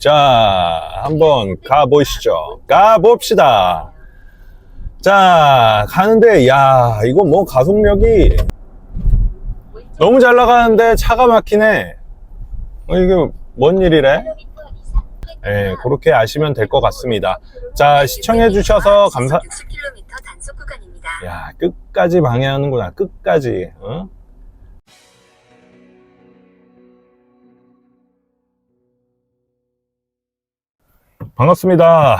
자, 한번 가보시죠. 가봅시다. 자, 가는데, 야, 이거 뭐 가속력이 너무 잘 나가는데 차가 막히네. 이게 뭔 일이래? 네, 그렇게 아시면 될 것 같습니다. 자, 시청해주셔서 야, 끝까지 방해하는구나. 끝까지. 어? 반갑습니다.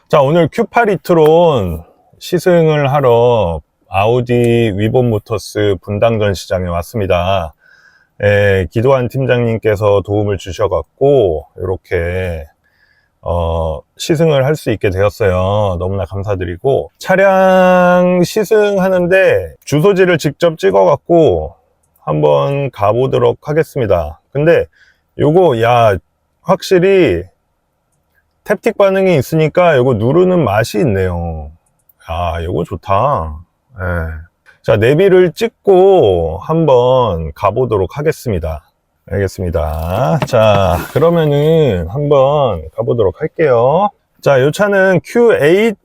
자, 오늘 Q8 e-tron 시승을 하러 아우디 위본 모터스 분당전 시장에 왔습니다. 기도한 팀장님께서 도움을 주셔갖고 이렇게 시승을 할 수 있게 되었어요. 너무나 감사드리고, 차량 시승하는데 주소지를 직접 찍어갖고 한번 가보도록 하겠습니다. 근데 요거 확실히 탭틱 반응이 있으니까 요거 누르는 맛이 있네요. 요거 좋다. 자, 내비를 찍고 한번 가보도록 하겠습니다. 알겠습니다. 자, 그러면은 한번 가보도록 할게요. 자, 요 차는 Q8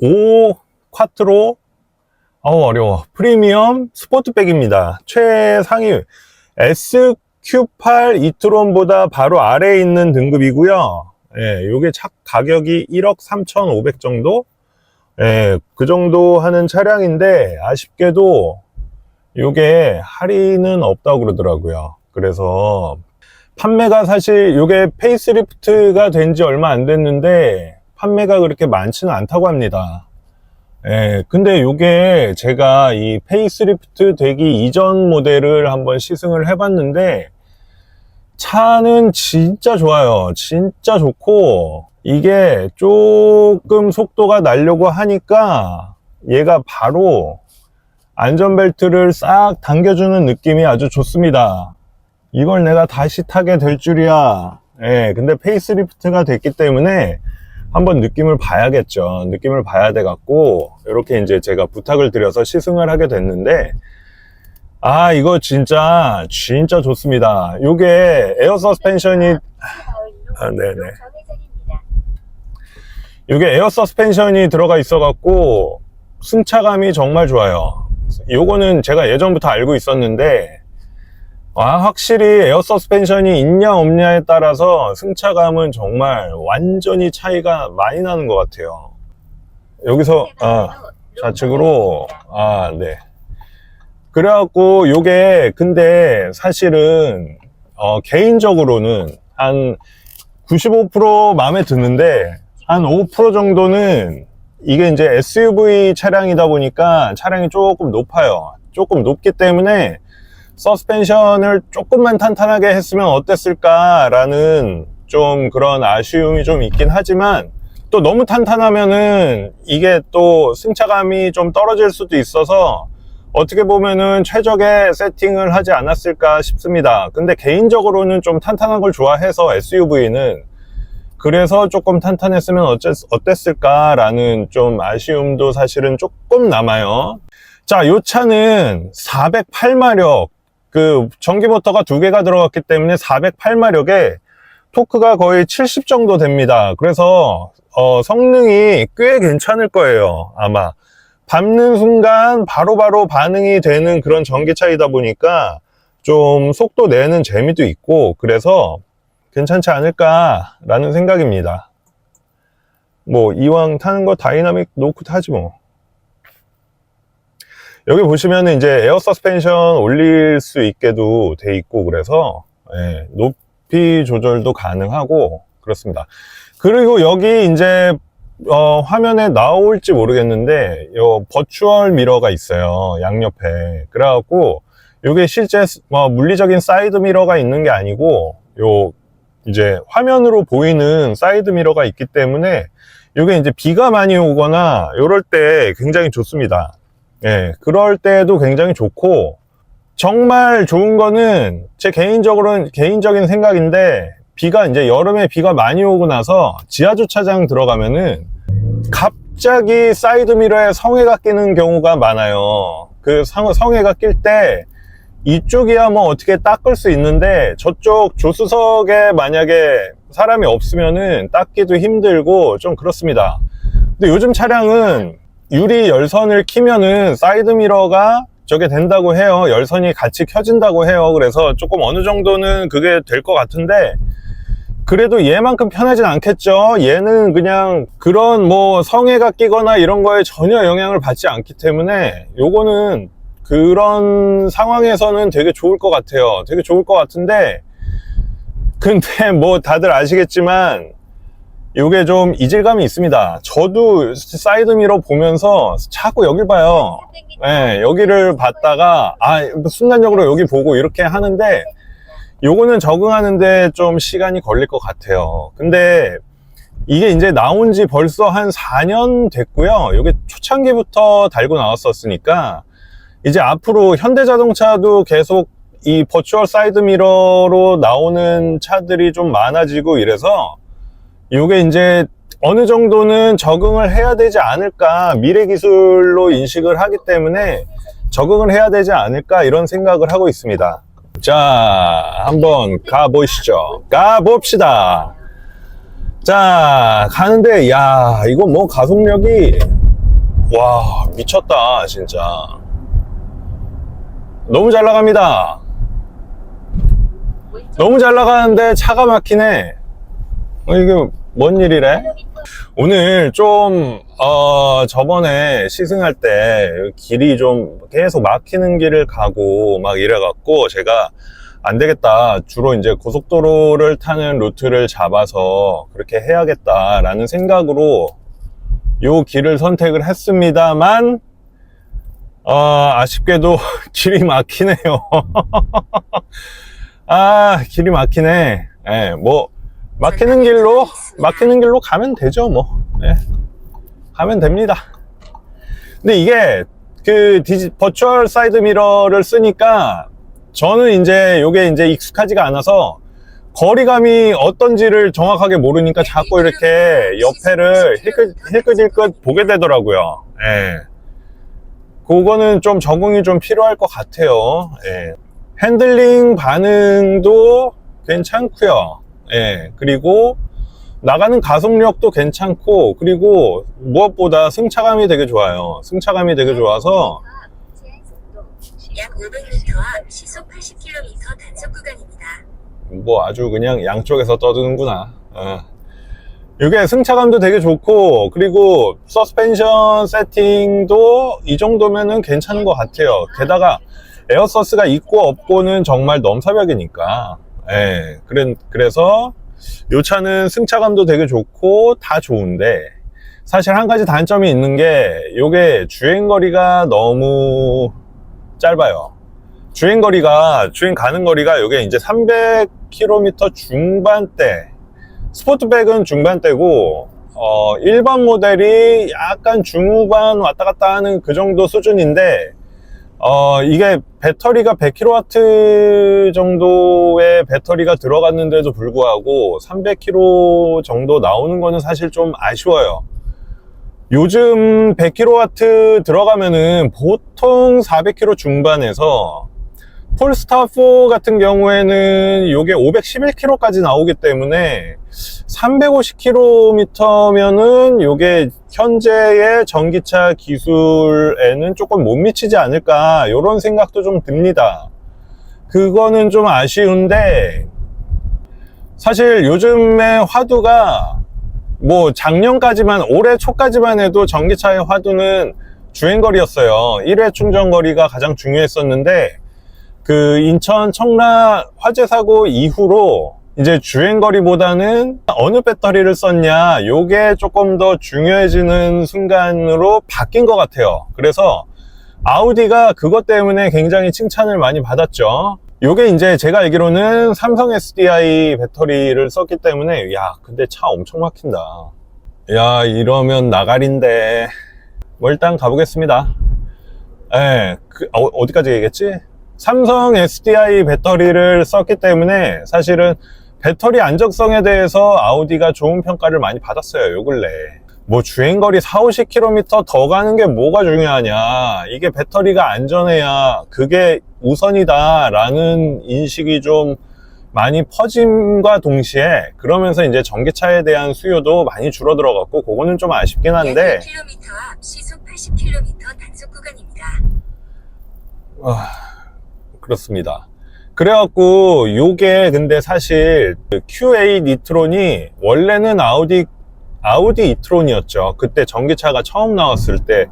5 쿼트로 어려워. 프리미엄 스포트백입니다. 최상위 SQ8 e-tron보다 바로 아래에 있는 등급이고요. 요게 차 가격이 1억 3,500 정도? 그 정도 하는 차량인데, 아쉽게도 요게 할인은 없다고 그러더라고요. 그래서 판매가 사실 요게 페이스리프트가 된 지 얼마 안 됐는데 판매가 그렇게 많지는 않다고 합니다. 근데 요게 제가 이 페이스리프트 되기 이전 모델을 한번 시승을 해봤는데 차는 진짜 좋아요. 진짜 좋고, 이게 조금 속도가 나려고 하니까 얘가 바로 안전벨트를 싹 당겨주는 느낌이 아주 좋습니다. 이걸 내가 다시 타게 될 줄이야. 근데 페이스리프트가 됐기 때문에 한번 느낌을 봐야겠죠. 느낌을 봐야 돼 갖고 이렇게 이제 제가 부탁을 드려서 시승을 하게 됐는데, 이거 진짜 좋습니다. 요게 에어 서스펜션이 네네. 요게 에어 서스펜션이 들어가 있어 갖고 승차감이 정말 좋아요. 요거는 제가 예전부터 알고 있었는데, 확실히 에어 서스펜션이 있냐 없냐에 따라서 승차감은 정말 완전히 차이가 많이 나는 것 같아요. 여기서 좌측으로 네. 그래갖고 요게 근데 사실은 개인적으로는 한 95% 마음에 드는데 한 5% 정도는 이게 이제 SUV 차량이다 보니까 차량이 조금 높아요. 조금 높기 때문에 서스펜션을 조금만 탄탄하게 했으면 어땠을까 라는 좀 그런 아쉬움이 좀 있긴 하지만, 또 너무 탄탄하면은 이게 또 승차감이 좀 떨어질 수도 있어서 어떻게 보면은 최적의 세팅을 하지 않았을까 싶습니다. 근데 개인적으로는 좀 탄탄한 걸 좋아해서 SUV는 그래서 조금 탄탄했으면 어땠을까 라는 좀 아쉬움도 사실은 조금 남아요. 자, 요 차는 408마력, 그 전기 모터가 2개가 들어갔기 때문에 408마력에 토크가 거의 70 정도 됩니다. 그래서 성능이 꽤 괜찮을 거예요. 아마 밟는 순간 바로바로 반응이 되는 그런 전기차이다 보니까 좀 속도 내는 재미도 있고, 그래서 괜찮지 않을까 라는 생각입니다. 뭐 이왕 타는 거 다이나믹 놓고 타지 뭐. 여기 보시면은 이제 에어 서스펜션 올릴 수 있게도 돼 있고, 그래서 높이 조절도 가능하고 그렇습니다. 그리고 여기 이제 화면에 나올지 모르겠는데 요 버추얼 미러가 있어요, 양옆에. 그래갖고 요게 실제 물리적인 사이드 미러가 있는 게 아니고 요 이제 화면으로 보이는 사이드 미러가 있기 때문에 요게 이제 비가 많이 오거나 요럴 때 굉장히 좋습니다. 그럴 때도 굉장히 좋고, 정말 좋은 거는 제 개인적인 생각인데, 이제 여름에 비가 많이 오고 나서 지하주차장 들어가면은 갑자기 사이드미러에 성에가 끼는 경우가 많아요. 그 성에가 낄 때 이쪽이야 뭐 어떻게 닦을 수 있는데 저쪽 조수석에 만약에 사람이 없으면은 닦기도 힘들고 좀 그렇습니다. 근데 요즘 차량은 유리 열선을 키면은 사이드미러가 저게 된다고 해요. 열선이 같이 켜진다고 해요. 그래서 조금 어느 정도는 그게 될 것 같은데 그래도 얘만큼 편하진 않겠죠. 얘는 그냥 그런 뭐 성에가 끼거나 이런 거에 전혀 영향을 받지 않기 때문에 요거는 그런 상황에서는 되게 좋을 것 같아요. 되게 좋을 것 같은데 근데 뭐 다들 아시겠지만 요게 좀 이질감이 있습니다. 저도 사이드미러 보면서 자꾸 여길 봐요. 네, 여기를 봤다가 순간적으로 여기 보고 이렇게 하는데 요거는 적응하는데 좀 시간이 걸릴 것 같아요. 근데 이게 이제 나온 지 벌써 한 4년 됐고요. 요게 초창기부터 달고 나왔었으니까 이제 앞으로 현대자동차도 계속 이 버추얼 사이드미러로 나오는 차들이 좀 많아지고 이래서 요게 이제 어느 정도는 적응을 해야 되지 않을까, 미래 기술로 인식을 하기 때문에 적응을 해야 되지 않을까 이런 생각을 하고 있습니다. 자, 한번 가보시죠. 가봅시다. 자, 가는데 야, 이거 뭐 가속력이 와 미쳤다 진짜. 너무 잘 나갑니다. 너무 잘 나가는데 차가 막히네. 이게 뭔 일이래? 오늘 좀 저번에 시승할 때 길이 좀 계속 막히는 길을 가고 막 이래갖고 제가 안 되겠다, 주로 이제 고속도로를 타는 루트를 잡아서 그렇게 해야겠다라는 생각으로 요 길을 선택을 했습니다만 아쉽게도 길이 막히네요. 길이 막히네. 뭐 막히는 길로 가면 되죠, 뭐. 가면 됩니다. 근데 이게 버추얼 사이드 미러를 쓰니까 저는 이제 요게 이제 익숙하지가 않아서 거리감이 어떤지를 정확하게 모르니까 자꾸 이렇게 옆에를 힐끗힐끗 보게 되더라고요. 그거는 좀 적응이 좀 필요할 것 같아요. 핸들링 반응도 괜찮고요. 그리고 나가는 가속력도 괜찮고, 그리고 무엇보다 승차감이 되게 좋아요. 승차감이 되게 좋아서 약 500m 앞 시속 80km 단속 구간입니다. 뭐 아주 그냥 양쪽에서 떠드는구나. 이게 승차감도 되게 좋고, 그리고 서스펜션 세팅도 이 정도면은 괜찮은 것 같아요. 게다가 에어서스가 있고 없고는 정말 넘사벽이니까. 그래서 이 차는 승차감도 되게 좋고 다 좋은데, 사실 한 가지 단점이 있는 게 요게 주행거리가 너무 짧아요. 주행 가는 거리가 요게 이제 300km 중반대, 스포트백은 중반대고 일반 모델이 약간 중후반 왔다 갔다 하는 그 정도 수준인데 이게 배터리가 100kW 정도의 배터리가 들어갔는데도 불구하고 300km 정도 나오는 거는 사실 좀 아쉬워요. 요즘 100kW 들어가면은 보통 400km 중반에서 폴스타4 같은 경우에는 요게 511km까지 나오기 때문에 350km면은 요게 현재의 전기차 기술에는 조금 못 미치지 않을까, 요런 생각도 좀 듭니다. 그거는 좀 아쉬운데, 사실 요즘에 화두가 뭐 작년까지만, 올해 초까지만 해도 전기차의 화두는 주행거리였어요. 1회 충전거리가 가장 중요했었는데 그 인천 청라 화재 사고 이후로 이제 주행거리보다는 어느 배터리를 썼냐, 요게 조금 더 중요해지는 순간으로 바뀐 것 같아요. 그래서 아우디가 그것 때문에 굉장히 칭찬을 많이 받았죠. 요게 이제 제가 알기로는 삼성 SDI 배터리를 썼기 때문에, 야 근데 차 엄청 막힌다. 야 이러면 나가린데. 뭐 일단 가보겠습니다. 어디까지 얘기했지? 삼성 SDI 배터리를 썼기 때문에 사실은 배터리 안정성에 대해서 아우디가 좋은 평가를 많이 받았어요, 요 근래. 뭐 주행거리 4, 50km 더 가는 게 뭐가 중요하냐, 이게 배터리가 안전해야 그게 우선이다 라는 인식이 좀 많이 퍼짐과 동시에, 그러면서 이제 전기차에 대한 수요도 많이 줄어들어갖고 그거는 좀 아쉽긴 한데, 1km 앞 시속 80km 단속 구간입니다. 그렇습니다. 그래갖고 요게 근데 사실 그 Q8 이트론이 원래는 아우디 이트론이었죠. 그때 전기차가 처음 나왔을 때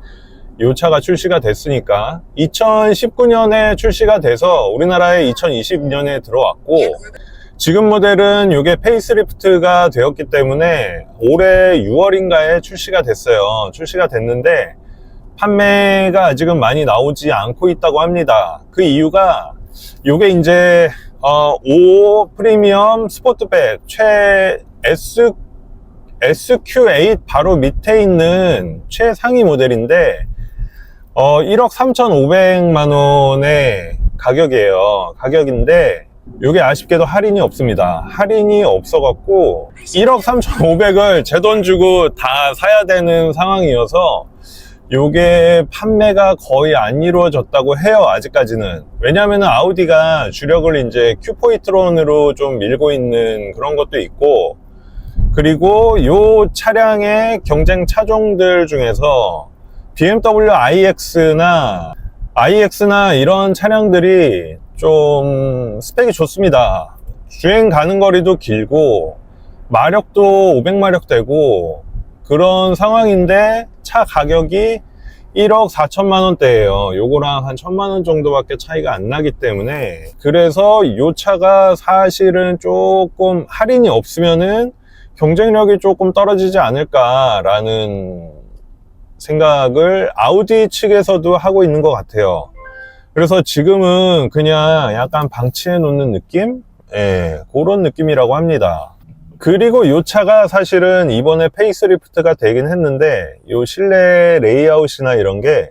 요 차가 출시가 됐으니까 2019년에 출시가 돼서 우리나라에 2020년에 들어왔고, 지금 모델은 요게 페이스리프트가 되었기 때문에 올해 6월인가에 출시가 됐어요. 출시가 됐는데 판매가 아직은 많이 나오지 않고 있다고 합니다. 그 이유가 요게 이제 5 프리미엄 스포트백 SQ8 바로 밑에 있는 최상위 모델인데 1억 3,500만 원의 가격인데 요게 아쉽게도 할인이 없습니다. 할인이 없어갖고 1억 3,500을 제 돈 주고 다 사야 되는 상황이어서 요게 판매가 거의 안 이루어졌다고 해요, 아직까지는. 왜냐하면 아우디가 주력을 이제 Q4 이트론으로 좀 밀고 있는 그런 것도 있고, 그리고 요 차량의 경쟁 차종들 중에서 BMW iX나 이런 차량들이 좀 스펙이 좋습니다. 주행 가는 거리도 길고 마력도 500마력 되고 그런 상황인데 차 가격이 1억 4천만 원대예요. 요거랑 한 1,000만 원 정도밖에 차이가 안 나기 때문에, 그래서 요 차가 사실은 조금 할인이 없으면은 경쟁력이 조금 떨어지지 않을까라는 생각을 아우디 측에서도 하고 있는 것 같아요. 그래서 지금은 그냥 약간 방치해 놓는 느낌? 그런 느낌이라고 합니다. 그리고 이 차가 사실은 이번에 페이스리프트가 되긴 했는데 이 실내 레이아웃이나 이런 게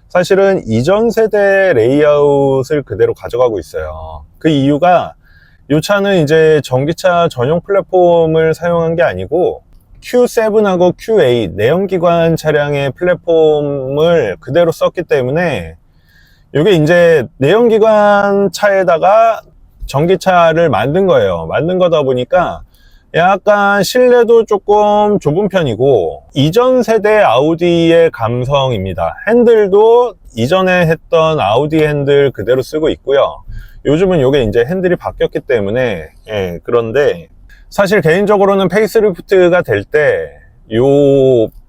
사실은 이전 세대 레이아웃을 그대로 가져가고 있어요. 그 이유가 이 차는 이제 전기차 전용 플랫폼을 사용한 게 아니고 Q7하고 Q8 내연기관 차량의 플랫폼을 그대로 썼기 때문에 이게 이제 내연기관 차에다가 전기차를 만든 거예요. 만든 거다 보니까 약간 실내도 조금 좁은 편이고 이전 세대 아우디의 감성입니다. 핸들도 이전에 했던 아우디 핸들 그대로 쓰고 있고요. 요즘은 이게 이제 핸들이 바뀌었기 때문에 그런데 사실 개인적으로는 페이스리프트가 될 때 요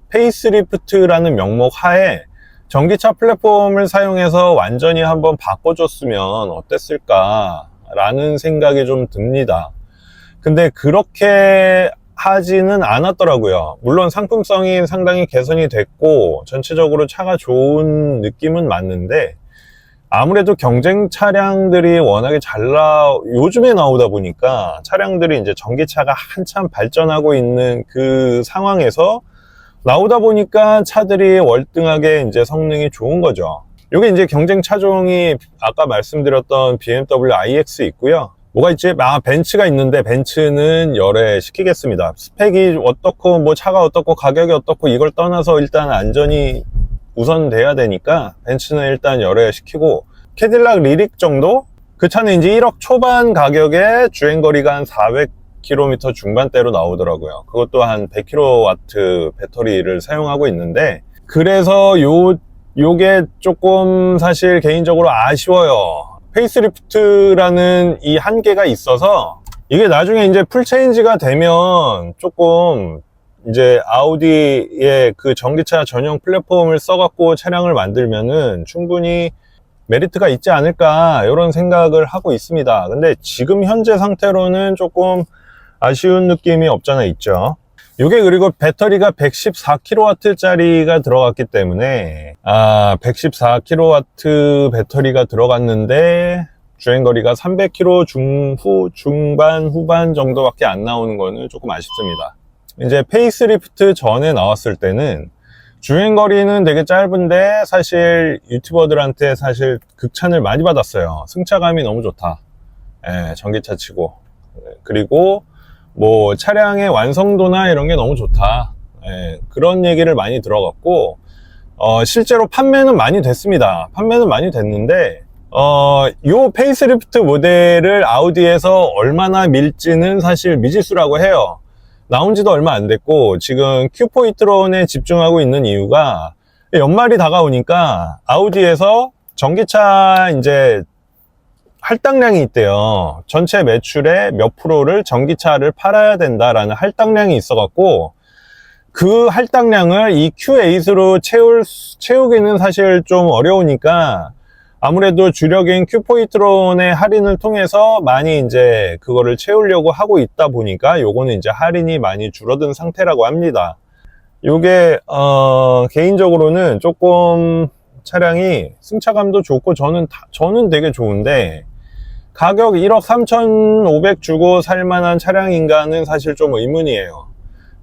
페이스리프트라는 명목 하에 전기차 플랫폼을 사용해서 완전히 한번 바꿔줬으면 어땠을까 라는 생각이 좀 듭니다. 근데 그렇게 하지는 않았더라고요. 물론 상품성이 상당히 개선이 됐고 전체적으로 차가 좋은 느낌은 맞는데 아무래도 경쟁 차량들이 워낙에 요즘에 나오다 보니까 차량들이 이제 전기차가 한참 발전하고 있는 그 상황에서 나오다 보니까 차들이 월등하게 이제 성능이 좋은 거죠. 이게 이제 경쟁 차종이 아까 말씀드렸던 BMW iX 있고요. 뭐가 있지? 벤츠가 있는데 벤츠는 열애시키겠습니다. 스펙이 어떻고 뭐 차가 어떻고 가격이 어떻고 이걸 떠나서 일단 안전이 우선 돼야 되니까 벤츠는 일단 열애시키고, 캐딜락 리릭 정도? 그 차는 이제 1억 초반 가격에 주행거리가 한 400km 중반대로 나오더라고요. 그것도 한 100kW 배터리를 사용하고 있는데, 그래서 요게 조금 사실 개인적으로 아쉬워요. 페이스리프트라는 이 한계가 있어서 이게 나중에 이제 풀체인지가 되면 조금 이제 아우디의 그 전기차 전용 플랫폼을 써갖고 차량을 만들면은 충분히 메리트가 있지 않을까 이런 생각을 하고 있습니다. 근데 지금 현재 상태로는 조금 아쉬운 느낌이 없잖아 있죠. 이게 그리고 배터리가 114kW짜리가 들어갔기 때문에 114kW 배터리가 들어갔는데 주행거리가 300km 중반 후반 정도밖에 안 나오는 거는 조금 아쉽습니다. 이제 페이스리프트 전에 나왔을 때는 주행거리는 되게 짧은데 사실 유튜버들한테 사실 극찬을 많이 받았어요. 승차감이 너무 좋다. 전기차 치고. 그리고 뭐 차량의 완성도나 이런 게 너무 좋다. 예, 그런 얘기를 많이 들어갔고, 실제로 판매는 많이 됐습니다. 판매는 많이 됐는데, 요 페이스리프트 모델을 아우디에서 얼마나 밀지는 사실 미지수라고 해요. 나온 지도 얼마 안 됐고, 지금 Q4 e-tron에 집중하고 있는 이유가, 연말이 다가오니까 아우디에서 전기차 이제 할당량이 있대요. 전체 매출의 몇 프로를 전기차를 팔아야 된다라는 할당량이 있어갖고, 그 할당량을 이 Q8으로 채우기는 사실 좀 어려우니까, 아무래도 주력인 Q4 e-tron의 할인을 통해서 많이 이제 그거를 채우려고 하고 있다 보니까, 요거는 이제 할인이 많이 줄어든 상태라고 합니다. 요게, 개인적으로는 조금 차량이 승차감도 좋고, 저는 되게 좋은데, 가격 1억 3,500 주고 살 만한 차량인가는 사실 좀 의문이에요.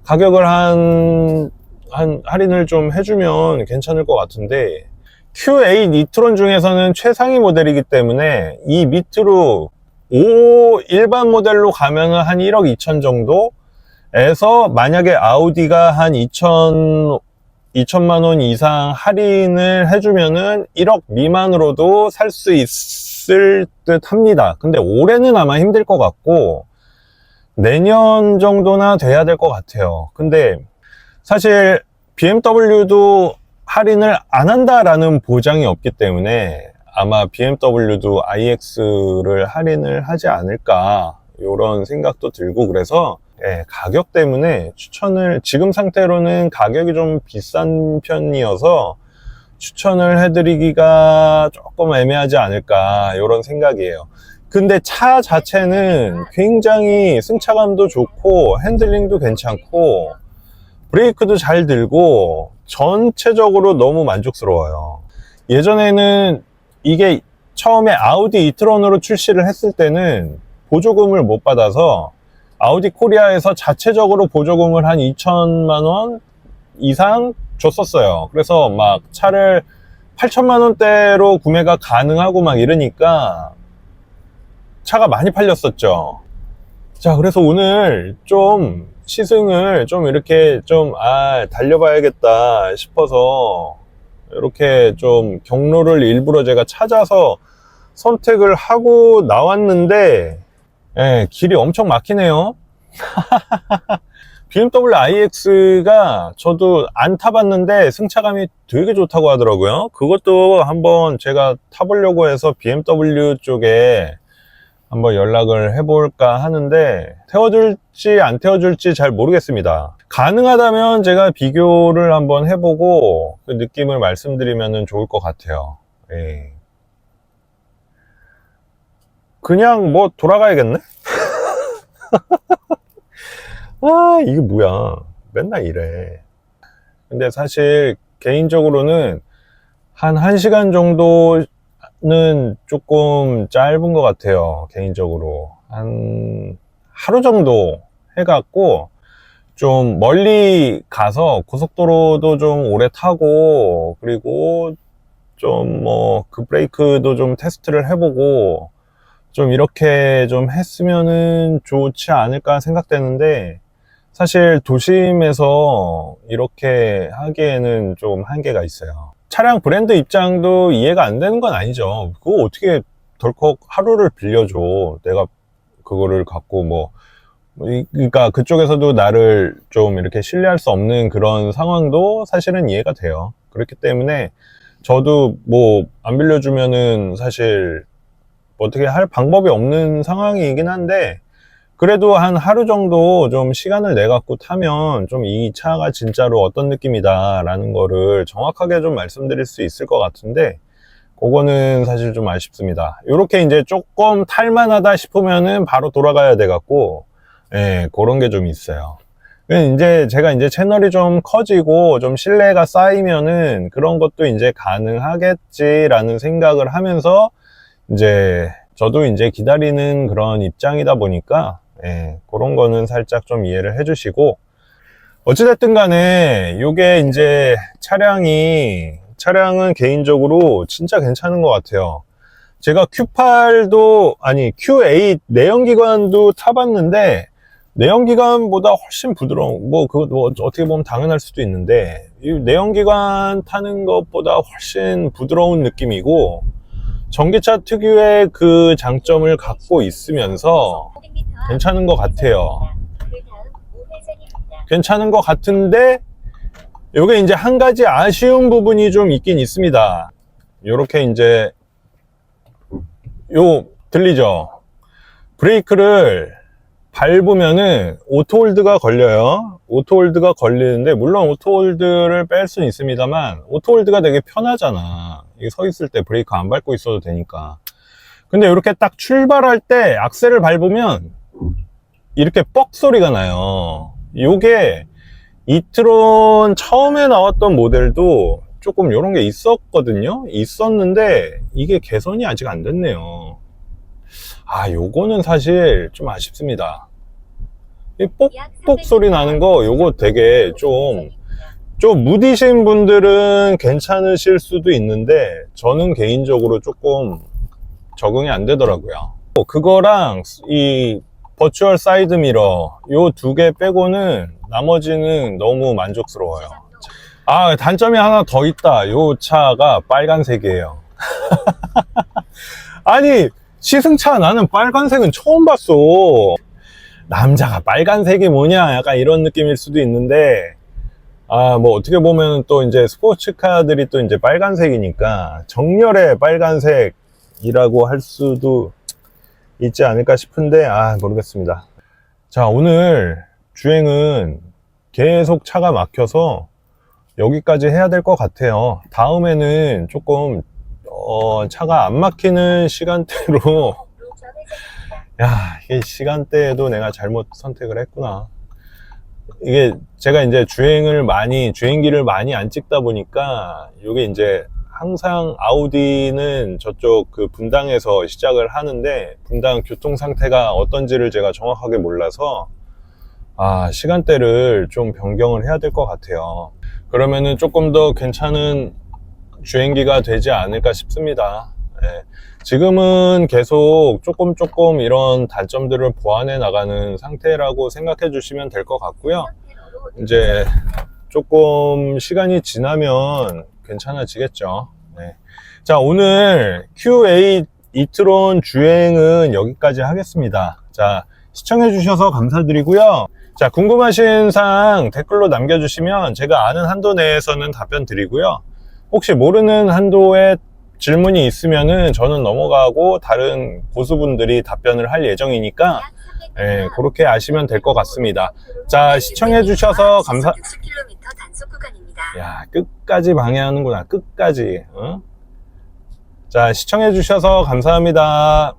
가격을 할인을 좀 해주면 괜찮을 것 같은데, Q8 e-tron 중에서는 최상위 모델이기 때문에 이 밑으로 일반 모델로 가면은 한 1억 2천 정도에서 만약에 아우디가 한 2천만 원 이상 할인을 해주면은 1억 미만으로도 살 수 있을 듯 합니다. 근데 올해는 아마 힘들 것 같고 내년 정도나 돼야 될 것 같아요. 근데 사실 BMW도 할인을 안 한다라는 보장이 없기 때문에 아마 BMW도 iX를 할인을 하지 않을까 이런 생각도 들고, 그래서 가격 때문에 지금 상태로는 가격이 좀 비싼 편이어서 추천을 해드리기가 조금 애매하지 않을까 이런 생각이에요. 근데 차 자체는 굉장히 승차감도 좋고 핸들링도 괜찮고 브레이크도 잘 들고 전체적으로 너무 만족스러워요. 예전에는 이게 처음에 아우디 e-tron으로 출시를 했을 때는 보조금을 못 받아서 아우디 코리아에서 자체적으로 보조금을 한 2천만 원 이상 줬었어요. 그래서 막 차를 8천만 원대로 구매가 가능하고 막 이러니까 차가 많이 팔렸었죠. 자, 그래서 오늘 좀 시승을 좀 이렇게 좀 달려봐야겠다 싶어서 이렇게 좀 경로를 일부러 제가 찾아서 선택을 하고 나왔는데, 길이 엄청 막히네요. BMW iX가 저도 안 타봤는데 승차감이 되게 좋다고 하더라고요. 그것도 한번 제가 타보려고 해서 BMW 쪽에 한번 연락을 해볼까 하는데 태워줄지 안 태워줄지 잘 모르겠습니다. 가능하다면 제가 비교를 한번 해보고 그 느낌을 말씀드리면 좋을 것 같아요. 그냥 뭐 돌아가야겠네? 이게 뭐야. 맨날 이래. 근데 사실 개인적으로는 한 1시간 정도는 조금 짧은 것 같아요. 개인적으로. 한 하루 정도 해갖고 좀 멀리 가서 고속도로도 좀 오래 타고, 그리고 좀 뭐 급브레이크도 좀 테스트를 해보고 좀 이렇게 좀 했으면은 좋지 않을까 생각되는데, 사실 도심에서 이렇게 하기에는 좀 한계가 있어요. 차량 브랜드 입장도 이해가 안 되는 건 아니죠. 그거 어떻게 덜컥 하루를 빌려줘. 내가 그거를 갖고 그러니까 그쪽에서도 나를 좀 이렇게 신뢰할 수 없는 그런 상황도 사실은 이해가 돼요. 그렇기 때문에 저도 뭐 안 빌려주면은 사실 어떻게 할 방법이 없는 상황이긴 한데, 그래도 한 하루 정도 좀 시간을 내 갖고 타면 좀 이 차가 진짜로 어떤 느낌이다 라는 거를 정확하게 좀 말씀드릴 수 있을 것 같은데, 그거는 사실 좀 아쉽습니다. 이렇게 이제 조금 탈만하다 싶으면은 바로 돌아가야 돼 갖고 그런 게 좀 있어요. 이제 제가 이제 채널이 좀 커지고 좀 신뢰가 쌓이면은 그런 것도 이제 가능하겠지라는 생각을 하면서 이제 저도 이제 기다리는 그런 입장이다 보니까 그런 거는 살짝 좀 이해를 해주시고, 어찌됐든 간에 요게 이제 차량은 개인적으로 진짜 괜찮은 것 같아요. 제가 Q8 내연기관도 타봤는데 내연기관보다 훨씬 부드러운, 그거 어떻게 보면 당연할 수도 있는데, 이 내연기관 타는 것보다 훨씬 부드러운 느낌이고, 전기차 특유의 그 장점을 갖고 있으면서 괜찮은 것 같아요. 괜찮은 것 같은데, 요게 이제 한 가지 아쉬운 부분이 좀 있긴 있습니다. 요렇게 이제, 들리죠? 브레이크를 밟으면은 오토홀드가 걸려요. 오토홀드가 걸리는데, 물론 오토홀드를 뺄 수는 있습니다만, 오토홀드가 되게 편하잖아. 이게 서 있을 때 브레이크 안 밟고 있어도 되니까. 근데 이렇게 딱 출발할 때 악셀을 밟으면 이렇게 뻑 소리가 나요. 요게 이트론 처음에 나왔던 모델도 조금 이런 게 있었거든요. 있었는데 이게 개선이 아직 안 됐네요. 요거는 사실 좀 아쉽습니다. 이 뽁뽁 소리 나는 거 요거 되게 좀 무디신 분들은 괜찮으실 수도 있는데 저는 개인적으로 조금 적응이 안 되더라고요. 그거랑 이 버추얼 사이드 미러 요 두 개 빼고는 나머지는 너무 만족스러워요. 단점이 하나 더 있다. 요 차가 빨간색이에요. 아니, 시승차 나는 빨간색은 처음 봤어. 남자가 빨간색이 뭐냐 약간 이런 느낌일 수도 있는데, 어떻게 보면 또 이제 스포츠카들이 또 이제 빨간색이니까 정렬의 빨간색이라고 할 수도 있지 않을까 싶은데, 모르겠습니다. 자, 오늘 주행은 계속 차가 막혀서 여기까지 해야 될 것 같아요. 다음에는 조금 차가 안 막히는 시간대로 이게 시간대에도 내가 잘못 선택을 했구나. 이게 제가 이제 주행기를 많이 안 찍다 보니까 이게 이제 항상 아우디는 저쪽 그 분당에서 시작을 하는데 분당 교통 상태가 어떤지를 제가 정확하게 몰라서 시간대를 좀 변경을 해야 될 것 같아요. 그러면은 조금 더 괜찮은 주행기가 되지 않을까 싶습니다. 지금은 계속 조금 이런 단점들을 보완해 나가는 상태라고 생각해 주시면 될 것 같고요. 이제 조금 시간이 지나면 괜찮아지겠죠. 자, 오늘 QA 이트론 주행은 여기까지 하겠습니다. 자, 시청해 주셔서 감사드리고요. 자, 궁금하신 사항 댓글로 남겨주시면 제가 아는 한도 내에서는 답변 드리고요. 혹시 모르는 한도에 질문이 있으면은 저는 넘어가고 다른 고수분들이 답변을 할 예정이니까 그렇게 아시면 될 것 같습니다. 자, 시청해 주셔서 60km 단속 구간입니다. 끝까지 방해하는구나. 끝까지. 자, 시청해 주셔서 감사합니다.